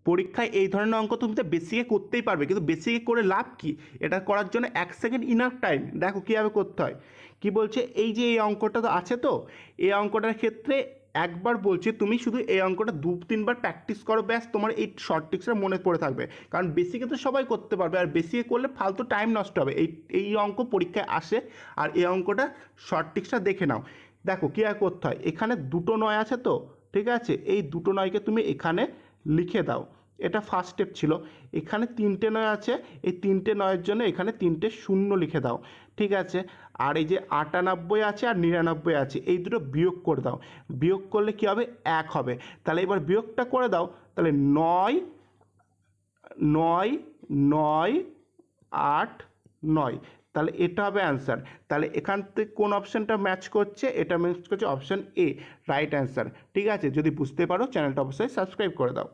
পরীক্ষায় এই ধরনের অঙ্ক তুমি তো বেসিকে করতেই পারবে, কিন্তু বেসিকে করে লাভ কি? এটা করার জন্য 1 সেকেন্ড ইনাফ টাইম। দেখো কীভাবে করতে হয়। কি বলছে, এই যে এই অঙ্কটা তো আছে, তো এই অঙ্কটার ক্ষেত্রে একবার বলছে তুমি শুধু এই অঙ্কটা 2-3 বার প্র্যাকটিস করো, ব্যাস তোমার এই শর্ট ট্রিক্সটা মনে পড়ে থাকবে। কারণ বেসিকে তো সবাই করতে পারবে, আর বেসিকে করলে ফালতু টাইম নষ্ট হবে। এই এই অঙ্ক পরীক্ষায় আসে, আর এই অঙ্কটা শর্ট ট্রিক্সটা দেখে নাও। দেখো কীভাবে করতে হয়। এখানে 2টো 9 আছে তো, ঠিক আছে, এই 2টো 9কে তুমি এখানে লিখে দাও। এটা ফার্স্ট স্টেপ ছিল। এখানে 3টে 9 আছে, এই 3টে 9-এর জন্য এখানে 3টে 0 লিখে দাও, ঠিক আছে। আর এই যে 98 আছে আর 99 আছে, এই দুটো বিয়োগ করে দাও। বিয়োগ করলে কী হবে? 1 হবে। তাহলে এবার বিয়োগটা করে দাও। তাহলে 9 9 9 8 9, তাহলে এটা হবে অ্যান্সার। তাহলে এখান থেকে কোন অপশানটা ম্যাচ করছে? এটা ম্যাচ করছে অপশান এ, রাইট অ্যান্সার। ঠিক আছে, যদি বুঝতে পারো চ্যানেলটা অবশ্যই সাবস্ক্রাইব করে দাও।